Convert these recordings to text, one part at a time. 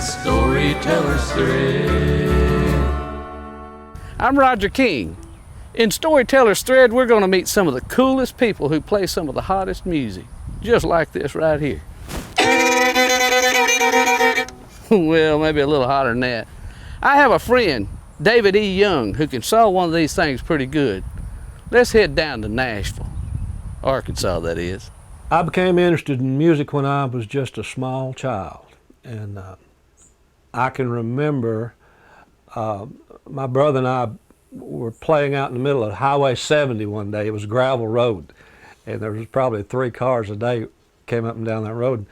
Storyteller's Thread. I'm Roger King. In Storyteller's Thread, we're going to meet some of the coolest people who play some of the hottest music, just like this right here. Well, maybe a little hotter than that. I have a friend, David E. Young, who can saw one of these things pretty good. Let's head down to Nashville, Arkansas, that is. I became interested in music when I was just a small child, and I can remember my brother and I were playing out in the middle of Highway 70 one day. It was a gravel road, and there was probably 3 cars a day came up and down that road.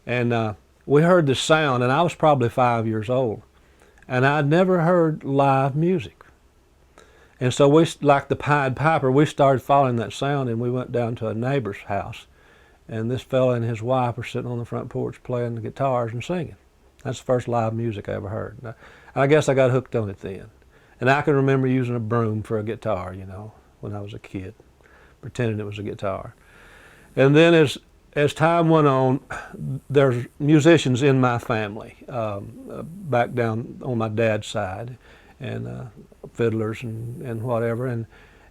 And we heard this sound, and I was probably 5 years old, and I'd never heard live music. And so we, like the Pied Piper, we started following that sound, and we went down to a neighbor's house, and this fella and his wife were sitting on the front porch playing the guitars and singing. That's the first live music I ever heard. And I guess I got hooked on it then. And I can remember using a broom for a guitar, you know, when I was a kid, pretending it was a guitar. And then as time went on, there's musicians in my family, back down on my dad's side, and fiddlers and whatever.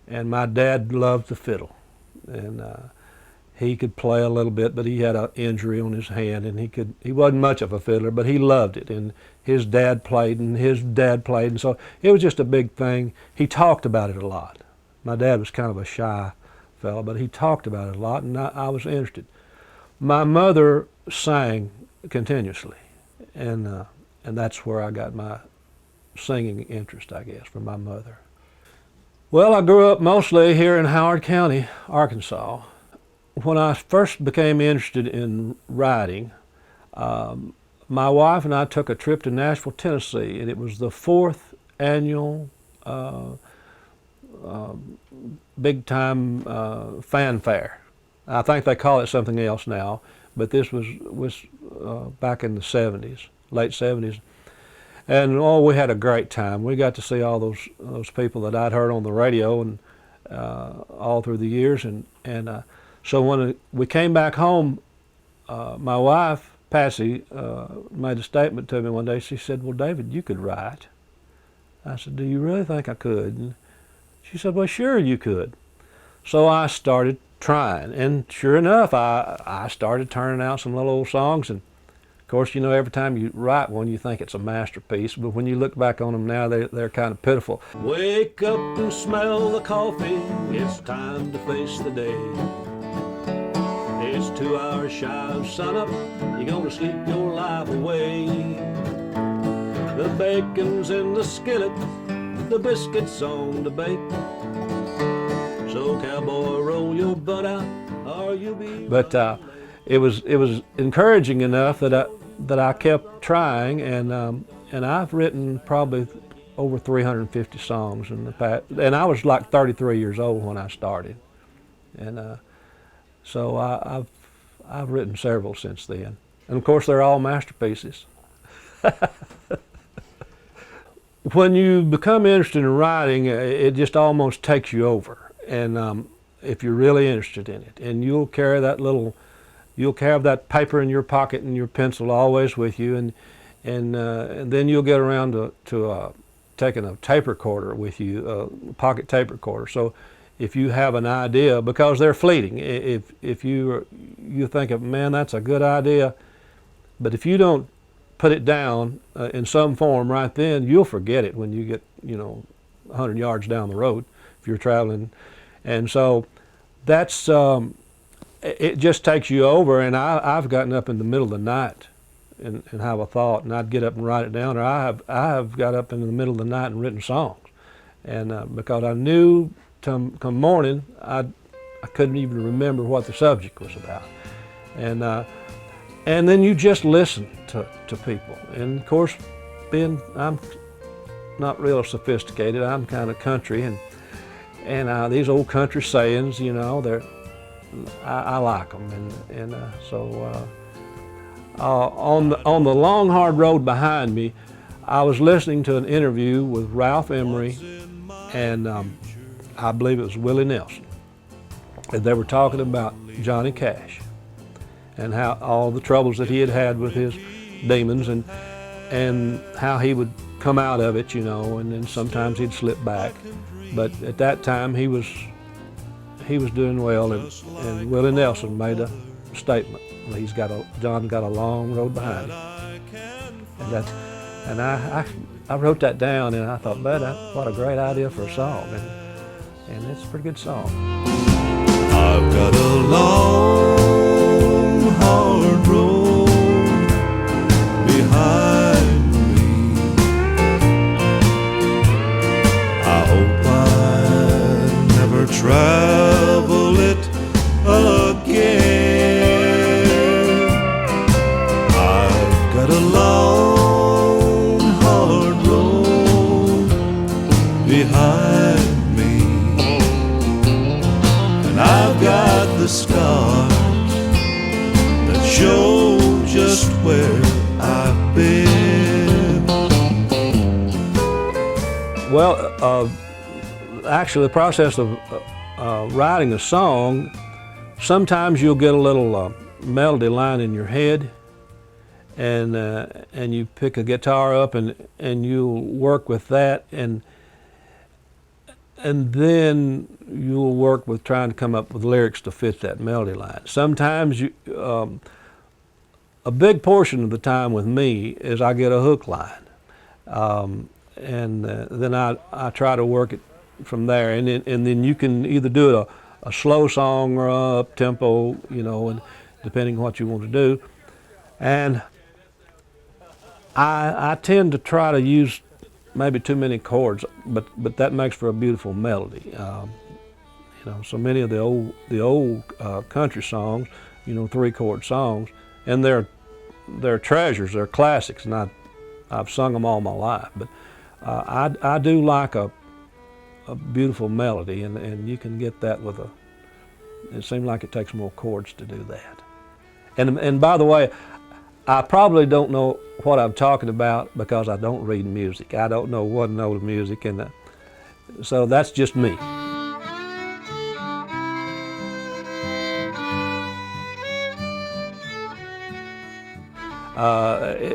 And my dad loved the fiddle. And he could play a little bit, but he had an injury on his hand, and he wasn't much of a fiddler, but he loved it. And his dad played, and so it was just a big thing. He talked about it a lot. My dad was kind of a shy fellow, but he talked about it a lot, and I was interested. My mother sang continuously, and that's where I got my singing interest, I guess, from my mother. Well, I grew up mostly here in Howard County, Arkansas. When I first became interested in writing, my wife and I took a trip to Nashville, Tennessee, and it was the 4th annual big-time fanfare. I think they call it something else now, but this was back in the 70s, late 70s. And oh, we had a great time. We got to see all those people that I'd heard on the radio and all through the years, and so when we came back home, my wife, Patsy, made a statement to me one day. She said, "Well, David, you could write." I said, "Do you really think I could?" And she said, "Well, sure you could." So I started trying, and sure enough, I started turning out some little old songs. And of course, you know, every time you write one, you think it's a masterpiece, but when you look back on them now, they're kind of pitiful. Wake up and smell the coffee, it's time to face the day. It's 2 hours shy of sunup, you're gonna sleep your life away. The bacon's in the skillet, the biscuits on the bake. So cowboy, roll your butt out, or you'll be... But it was encouraging enough that I kept trying, and I've written probably over 350 songs in the past, and I was like 33 years old when I started, and so I've written several since then, and of course they're all masterpieces. When you become interested in writing, it just almost takes you over, and if you're really interested in it, and you'll carry that paper in your pocket and your pencil always with you, and then you'll get around to taking a tape recorder with you, a pocket tape recorder. So if you have an idea, because they're fleeting, if you think of, man, that's a good idea, but if you don't put it down in some form right then, you'll forget it when you get, 100 yards down the road if you're traveling. And so that's it just takes you over. And I've gotten up in the middle of the night and have a thought, and I'd get up and write it down, or I have got up in the middle of the night and written songs, and because I knew come morning I couldn't even remember what the subject was about, and then you just listen to people. And of course, I'm not real sophisticated, I'm kind of country, and these old country sayings, I like them, and so on the long hard road behind me, I was listening to an interview with Ralph Emery and I believe it was Willie Nelson, and they were talking about Johnny Cash and how all the troubles that he had with his demons, and how he would come out of it, you know, and then sometimes he'd slip back. But at that time, he was doing well, and Willie Nelson made a statement. John's got a long road behind him, and I wrote that down, and I thought, man, what a great idea for a song, and it's a pretty good song. I've got a long, hard road behind me. I hope I never travel it again. I've got a long, hard road behind me, and I've got the scars that show just where I've been. Well, actually, the process of writing a song, sometimes you'll get a little melody line in your head, and you pick a guitar up and you'll work with that, and then you'll work with trying to come up with lyrics to fit that melody line. Sometimes a big portion of the time with me is I get a hook line, and then I try to work it from there, and then you can either do a slow song or a up tempo, you know, and depending on what you want to do. And I tend to try to use maybe too many chords, but that makes for a beautiful melody. You know, so many of the old country songs, you know, 3-chord songs, and they're treasures, they're classics, and I've sung them all my life. But I do like a beautiful melody, and you can get that with it seems like it takes more chords to do that. And by the way, I probably don't know what I'm talking about because I don't read music. I don't know one note of music, and so that's just me.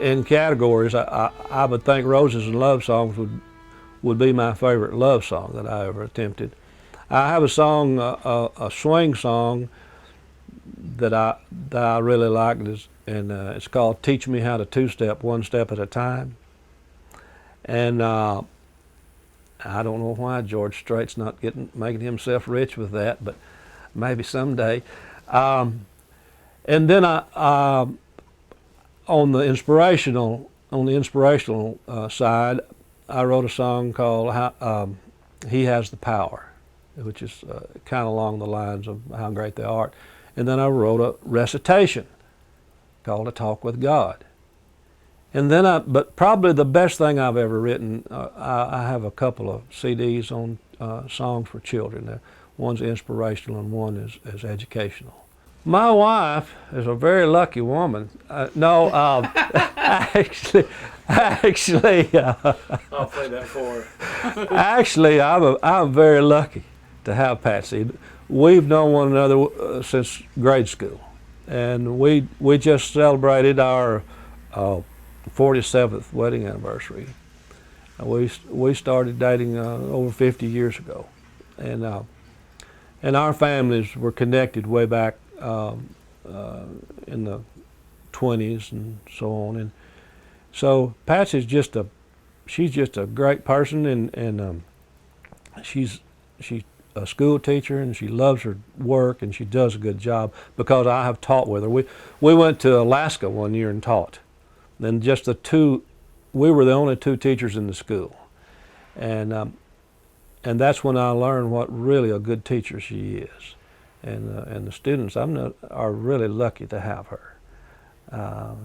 In categories, I would think Roses and Love Songs would be my favorite love song that I ever attempted. I have a song, a swing song that I really like, and it's called "Teach Me How to Two-Step, One Step at a Time." And I don't know why George Strait's not making himself rich with that, but maybe someday. And then on the inspirational side, I wrote a song called "He Has the Power," which is kind of along the lines of How Great Thou Art. And then I wrote a recitation called "A Talk with God." And then but probably the best thing I've ever written, I have a couple of CDs on songs for children. One's inspirational and one is educational. My wife is a very lucky woman. Actually, I'll play that for her. Actually, I'm very lucky to have Patsy. We've known one another since grade school, and we just celebrated our 47th wedding anniversary. We started dating over 50 years ago, and our families were connected way back in the 20s and so on. And so Patsy's she's just a great person, and she's a school teacher, and she loves her work, and she does a good job because I have taught with her. We went to Alaska one year and taught. Then just we were the only 2 teachers in the school, and that's when I learned what really a good teacher she is. And the students are really lucky to have her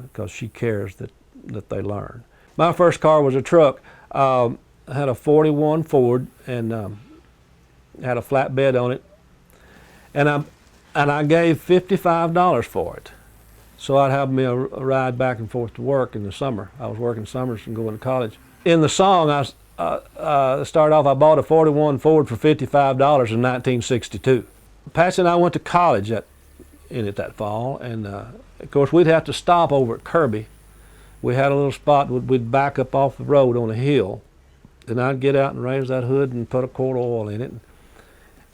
because she cares that they learn. My first car was a truck. I had a 41 Ford, and had a flatbed on it, and I gave $55 for it, so I'd have me a ride back and forth to work in the summer. I was working summers and going to college. In the song, I started off. I bought a 41 Ford for $55 in 1962. Patsy and I went to college in it that fall, and of course we'd have to stop over at Kirby we had a little spot we'd back up off the road on a hill, and I'd get out and raise that hood and put a quart of oil in it,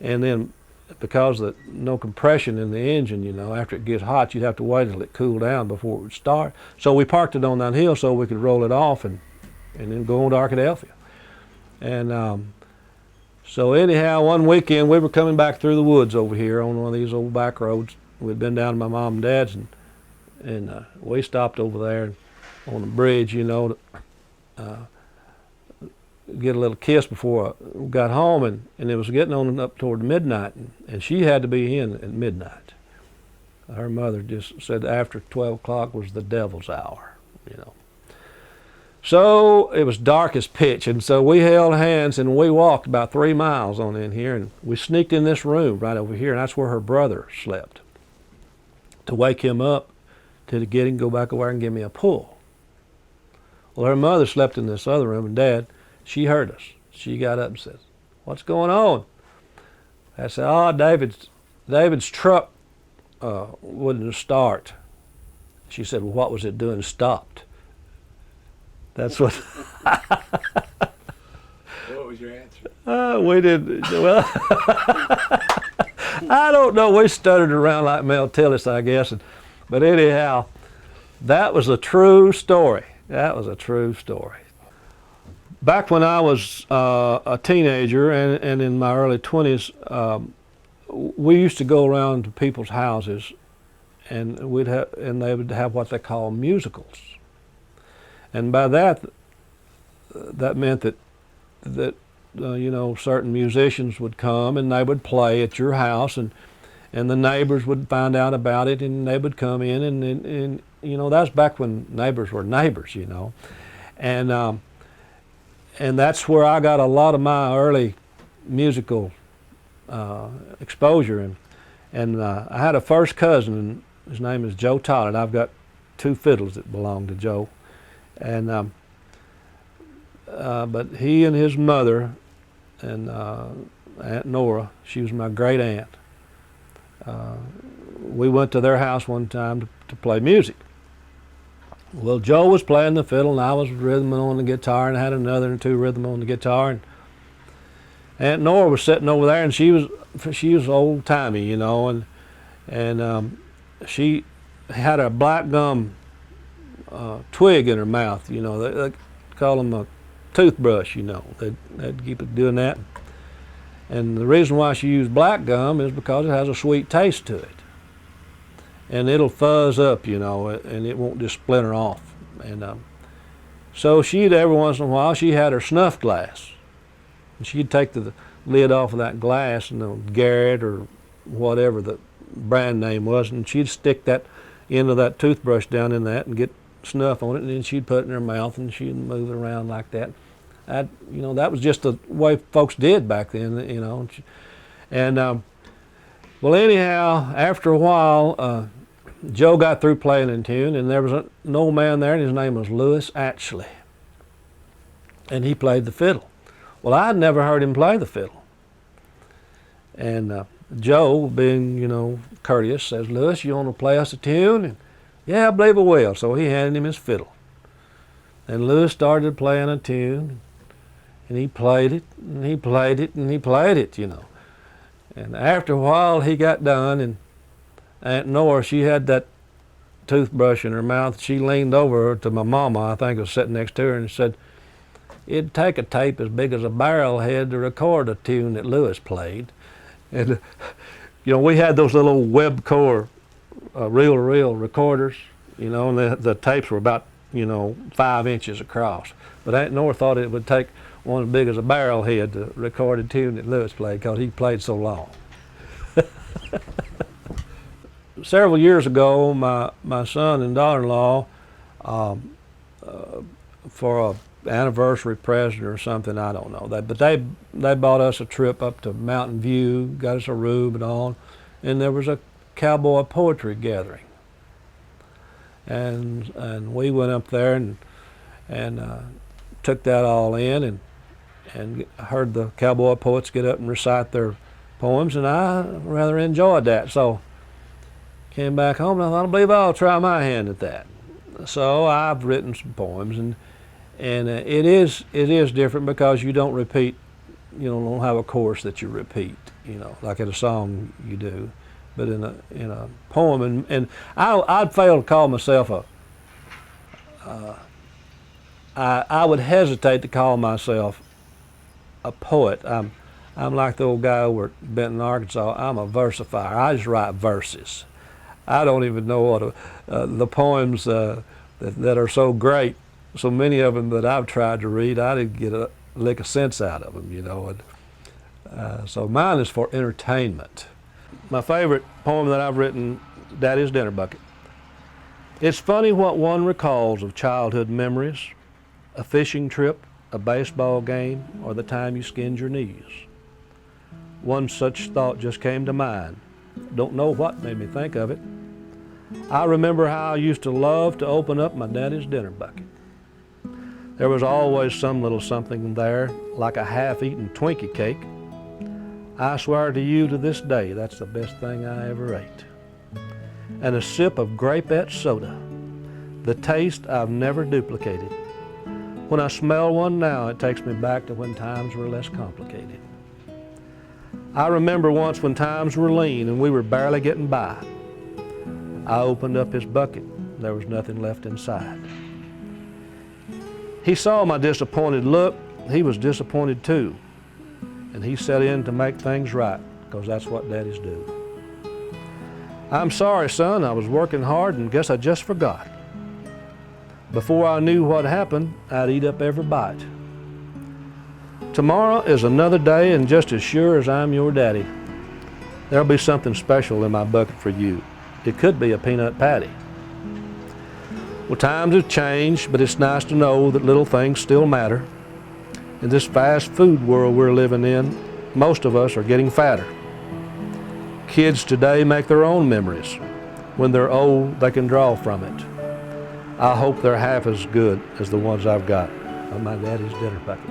and then because of no compression in the engine, you know, after it gets hot, you'd have to wait until it cooled down before it would start. So we parked it on that hill so we could roll it off and then go on to Arkadelphia. And so anyhow, one weekend we were coming back through the woods over here on one of these old back roads. We'd been down to my mom and dad's, and we stopped over there on the bridge, you know, to get a little kiss before I got home, and it was getting on up toward midnight, and she had to be in at midnight. Her mother just said after 12 o'clock was the devil's hour, you know. So it was dark as pitch, and so we held hands and we walked about 3 miles on in here, and we sneaked in this room right over here, and that's where her brother slept, to wake him up, to get him to go back over and give me a pull. Well, her mother slept in this other room, and Dad, she heard us. She got up and said, "What's going on?" I said, "Oh, David's truck wouldn't start." She said, "Well, what was it doing? Stopped." That's what. What was your answer? We did well. I don't know. We stuttered around like Mel Tillis, I guess. But anyhow, that was a true story. That was a true story. Back when I was a teenager and in my early 20s, we used to go around to people's houses, and they would have what they call musicals. And by that meant that you know, certain musicians would come and they would play at your house, and the neighbors would find out about it, and they would come in, and you know, that's back when neighbors were neighbors, you know, and that's where I got a lot of my early musical exposure, and I had a first cousin, and his name is Joe Todd, and I've got 2 fiddles that belong to Joe. And but he and his mother and Aunt Nora, she was my great aunt. We went to their house one time to play music. Well, Joe was playing the fiddle, and I was rhythming on the guitar, and I had another and 2 rhythm on the guitar. And Aunt Nora was sitting over there, and she was old timey, you know, and she had a black gum twig in her mouth, you know. They call them a toothbrush, you know. They'd keep it doing that. And the reason why she used black gum is because it has a sweet taste to it. And it'll fuzz up, you know, and it won't just splinter off. And so she'd, every once in a while, she had her snuff glass. And she'd take the lid off of that glass, and the Garrett or whatever the brand name was, and she'd stick that end of that toothbrush down in that and get snuff on it, and then she'd put it in her mouth and she'd move it around like that. You know, that was just the way folks did back then, you know. And well, anyhow, after a while, Joe got through playing in tune, and there was an old man there, and his name was Louis Atchley, and he played the fiddle. Well, I'd never heard him play the fiddle, and Joe, being, you know, courteous, says, "Louis, you want to play us a tune?" And, "Yeah, I believe I will." So he handed him his fiddle. And Louis started playing a tune, and he played it, and he played it, and he played it, you know. And after a while, he got done, and Aunt Nora, she had that toothbrush in her mouth. She leaned over to my mama, I think was sitting next to her, and said, "It'd take a tape as big as a barrel head to record a tune that Louis played." And, you know, we had those little Webcore reel-to-reel recorders, you know, and the tapes were about, you know, 5 inches across. But Aunt Nora thought it would take one as big as a barrel head to record a tune that Louis played, because he played so long. Several years ago, my son and daughter-in-law, for an anniversary present or something, I don't know, but they bought us a trip up to Mountain View, got us a room and all, and there was a cowboy poetry gathering, and we went up there and took that all in and heard the cowboy poets get up and recite their poems, and I rather enjoyed that. So came back home, and I thought, I believe I'll try my hand at that. So I've written some poems, and it is different because you don't repeat. You don't have a chorus that you repeat. Like in a song you do, but in a poem, and I'd fail to call myself I would hesitate to call myself a poet. I'm like the old guy over at Benton, Arkansas. I'm a versifier. I just write verses. I don't even know what the poems that are so great. So many of them that I've tried to read, I didn't get a lick of sense out of them, And, so mine is for entertainment. My favorite poem that I've written, Daddy's Dinner Bucket. It's funny what one recalls of childhood memories, a fishing trip, a baseball game, or the time you skinned your knees. One such thought just came to mind. Don't know what made me think of it. I remember how I used to love to open up my daddy's dinner bucket. There was always some little something there, like a half-eaten Twinkie cake. I swear to you to this day, that's the best thing I ever ate. And a sip of Grapette soda, the taste I've never duplicated. When I smell one now, it takes me back to when times were less complicated. I remember once when times were lean and we were barely getting by. I opened up his bucket. There was nothing left inside. He saw my disappointed look. He was disappointed too. And he set in to make things right, because that's what daddies do. I'm sorry, son, I was working hard and guess I just forgot. Before I knew what happened, I'd eat up every bite. Tomorrow is another day, and just as sure as I'm your daddy, there'll be something special in my bucket for you. It could be a peanut patty. Well, times have changed, but it's nice to know that little things still matter. In this fast food world we're living in, most of us are getting fatter. Kids today make their own memories. When they're old, they can draw from it. I hope they're half as good as the ones I've got on my daddy's dinner bucket.